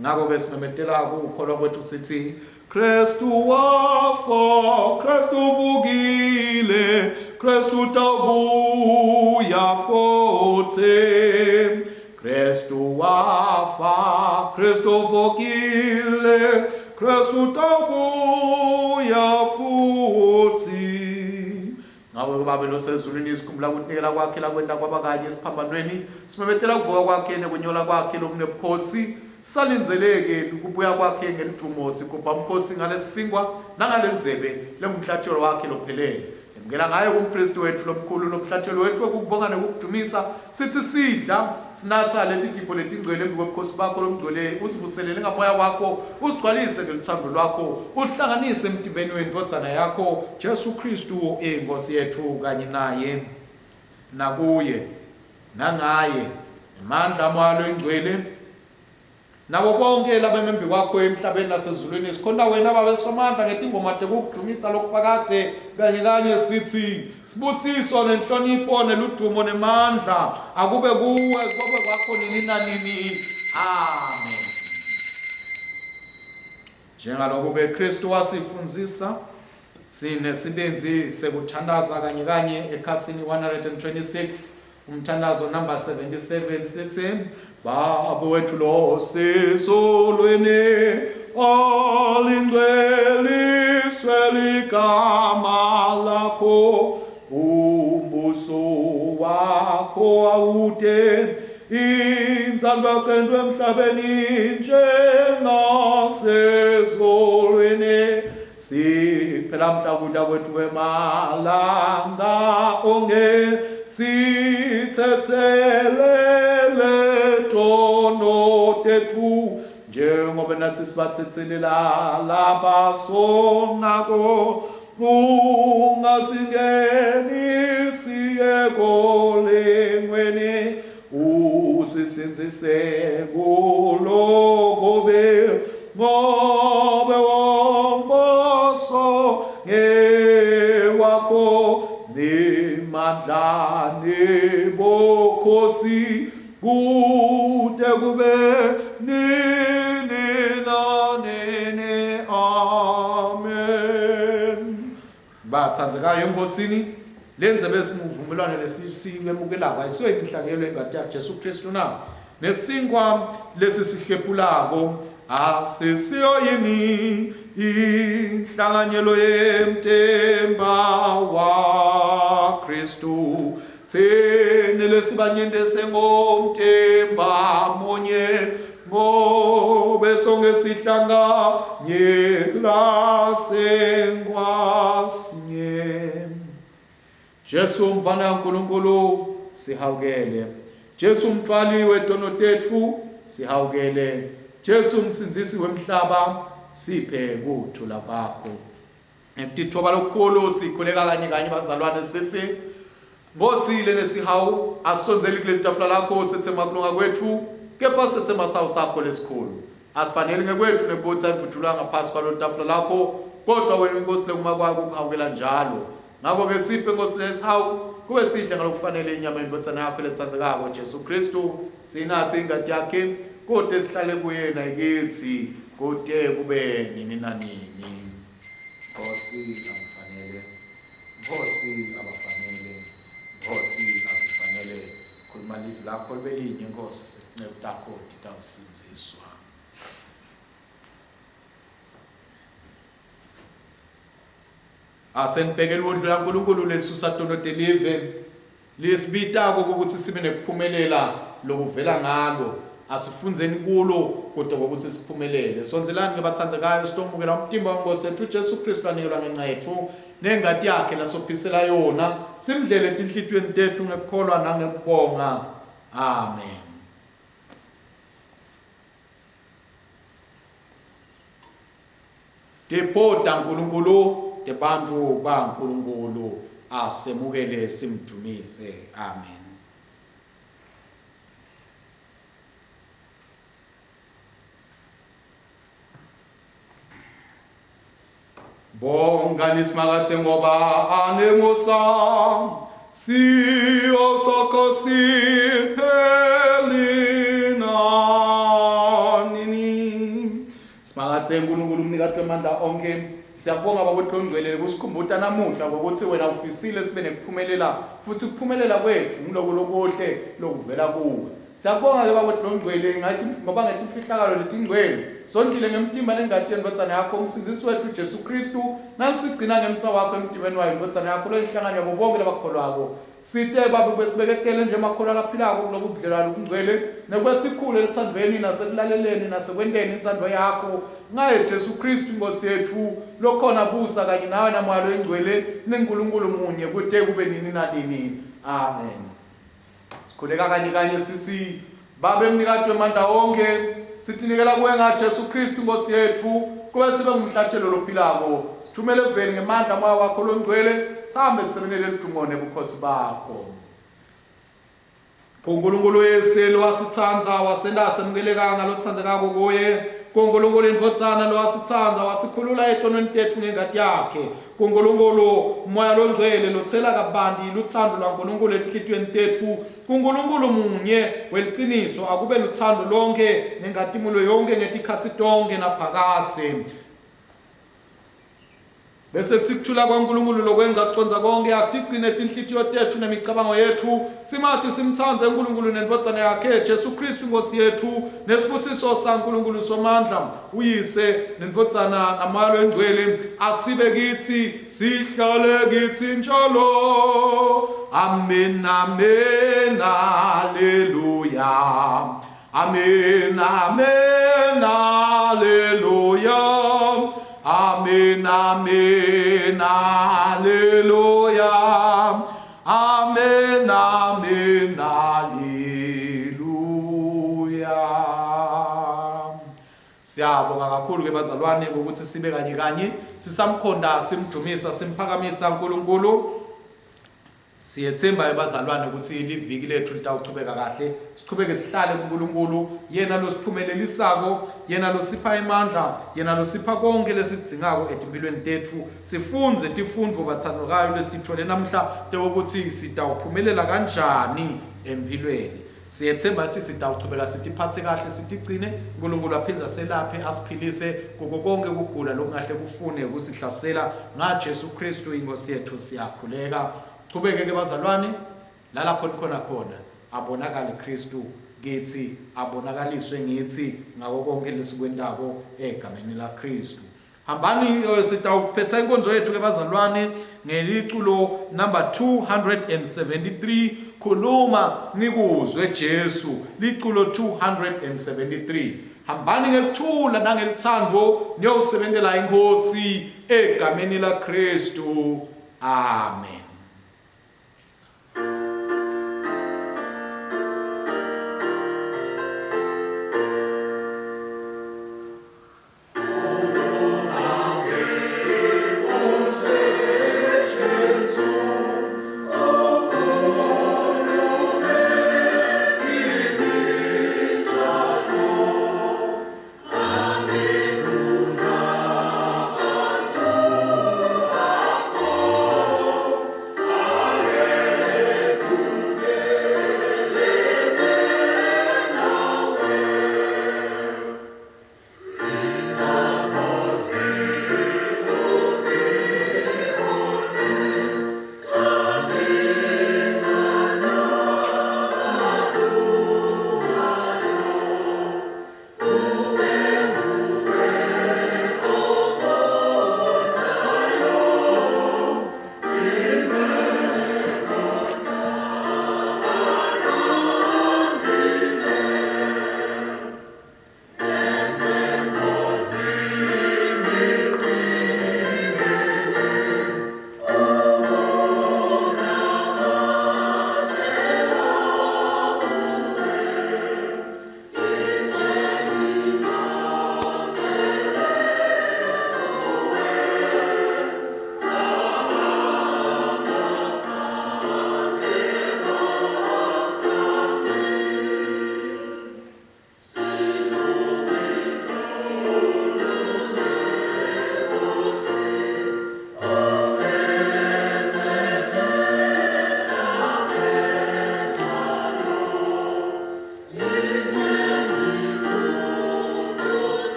Ngako ke simemetela ukukholwa kwethu sithi Kristu wafa, Kristu vukile, Kristu tabuya futhi. Kristu wafa, Kristu vukile, Kristu tabuya futhi. Ngawe Babe losezulwini sikhumbula ukunikela kwakhe lakwenda kwabakanye esiphambanweni, simemetela ukuvuka kwakhe nekunyola kwakhe lokunebukhosi, salinzeleke ukubuya kwakhe ngelidumo, sikhupha umkhosi ngalesingwa nangalendzebe lengumhlathelo wakhe lophelele. Emukela ngayo kumpristi wethu lomkhulu lomhlathelo wethu ukubonga nokudumisa, sithi sidla sinatha leti tipho letingcwele ngobukhosi bakho lomngcwele, usivuselele ngamoya wakho, usigcwalise ngelithando lwakho, uhlanganise emtimbeni wendodzana yakho Jesu Kristu inkosi yethu, kanye naye nakuye nangaye amandla amalo engcwele nabo bonke labemembi kwakho emhlabeni nasezulwini sikhona wena baba somandla ngetingoma tekudumisa lokuphakathe kanye sithi sibusiswa nenhlonipho neludumo nemandla akube kuwe kube kwakho nini nanini. Amen. Njengalokho ke Kristu wasifundzisa sinesinenzi sekuthandaza kanye ekhasini 126 umthandazo number 77 sithi Baba wethu lo sezulwini alingcweliswe ligama lakho umbuso wakho awude inzalo kendwe emhlabeni njengasezulwini siphela mhla kudla kwethu wemalanga onge sithethelele tono tethu njengoba nathi sibathethelela labasonako ungasingenisi ekolengweni usisinzise kulokobe ngobe womboso ngewakho nimandla nebokhosi kude kube nini nanini. Amen. Bathandzekayo enkosini lenze besimuvumelwano lesilemukelayo ayisiyo imihlangelo engadi yakhe Jesu Kristu na nesinkwa lesi sihlephulako asisiyo yini inhlanganyelo yemtemba wa Kristu thene lesibanyende sengomtemba monye ngobe sonke sihlanganyela sengwasinye. Jesu mfana kaNkulunkulu sihawukele. Jesu mthwali wetono tethu sihawukele. Jesu msinzisi wemhlaba siphe kuthula kwakho. Ngitithoba lokukhulu sikhuleka kanye bazalwane sithi Ngosile nesihawu asonzeli kule tafula lakho sithemba kulunga kwethu kepha sithemba sawo sakho lesikhulu asifanele ngekwethu nebutha ivuthulwa ngaphasi kwalo tafula lakho kodwa wena inkosi lekuma kwakho ukuhawukela njalo. Ngakho ke siphe Nkosi lesihawu kube sihle ngalokufanele inyama yenkotsana yakho letsandzekako Jesu Kristu sinathi ingadi yakhe kodwa sihlale kuyena ikithi kodwa kube nini nanini. Nkosi abafanele Nkosi abafanele Nkosi asifanele khuluma livi lakho libe linye Nkosi nebutakho titawusinziswa. Asenibhekela udlu kaNkulunkulu lelisusa tono delive lisibitako ukuthi sibe nekuphumelela lokuvela ngalo asifunzeni kulo kodwa ukuthi siphumelele. Sonzelani ngebathandzekayo sitomukela umtimba weNkosi yethu Jesu Kristu anikelwa ngenxa yethu nengadi yakhe lasophisela yona simdlele etinhlitweni tethu ngekukholwa nangekubonga. Amen. Tepota Nkulunkulu tebantfu baNkulunkulu asemukele simdumise. Amen. Bonga nismakathe ngoba anemusa siyo soko siphelina nini. Smakathe Nkulunkulu mnikatwe mandla onke. Siyabonga babodlondwelele kusikhumbuta namuhla ngokuthi wena ufisile sibe nekuphumelela futhi kuphumelela kwethu ngiloko lokuhle lokuvela kuwe. Siyabonga ke babodlondwele ngathi ngoba ngetimfihlakalo letingcwele sondlile ngemtimba nengadi yenkotsana yakho umsindisi wethu Jesu Kristu namsigcina ngemsa wakho emtimeni wayo inkotsana yakho loyihlanganya bonke labakholwako. Site babu besibekekele nje makholwa laphilako kulokubudlelwano obungcwele nekwesikhulu elithandweni nasekulaleleni nasekwenteni intsandvo yakho ngaye Jesu Kristu Nkosi yethu lokhona busa kanye nawe namalo engcwele neNkulunkulu munye kude kube nini nanini. Amen. Sikhuleka kanye sithi babe mnikatwe mandla wonke sithinikela kuwe nga Jesu Kristu Nkosi yethu kube sibe ngumhlatshelo lophilako sithumele kuveni ngemandla moya wakho longcwele sihambe sisebenele lidungone bukhosi bakho. kuNkulunkulu wesilo wasithandza wasenda semukeleka ngalothandekako kuye kuNkulunkulu indvodzana lo wasithandza wasikhulula etonweni tethu ngengati yakhe kuNkulunkulu umoya longcwele lothela kabanti luthando lwaNkulunkulu enhlitiyweni tethu kuNkulunkulu munye weliciniso akube luthando lonke nengatimulo yonke ngetikhatsi tonke naphakatsi bese kuthula kwaNkulunkulu lokwenza kuconza konke akutigcine tinhlitiyo tethu nemicabango yethu simathi simthandze uNkulunkulu nendvodzana yakhe Jesu Kristu Nkosi yethu nesibusiso saNkulunkulu somandla uyise nendvodzana namoya longcwele asibe kithi sihlale kithi njalo amen amen haleluya amen amen haleluya Amen, amen, hallelujah. Amen, amen, hallelujah. Siyabonga kakhulu ke bazalwane ukuthi sibe kanye sisamkhonda simdumisa simphakamisa uNkulunkulu. Siyethemba bazalwane ukuthi liviki lethu litawuchubeka kahle sichubeke sihlale kuNkulunkulu yena losiphumelelelisako yena losipha emandla yena losipha konke lesidingako etimpilweni tethu sifunze tifundvo bathandekayo lesithole namhla ukuthi sitawuphumelela kanjani empilweni siyethemba ukuthi sitawuchubeka sitiphathe kahle sitigcine uNkulunkulu aphinza selaphe asiphilise kuko konke ukugula lokungahle kufune ukusihlasela ngaJesu Kristu inkosi yethu siyakhuleka Kubeke ke bazalwane lalapho khona abonakala Kristu kithi abonakaliswe ngithi ngako konke lesikwendako egameni la Kristu hambani sitawuphetha inkonzo yethu ke bazalwane ngeliculo number 273 khuluma nikuzwe Jesu liculo 273 hambani ngekuthula nangelithando niyosebenzela inkosi egameni la Kristu amen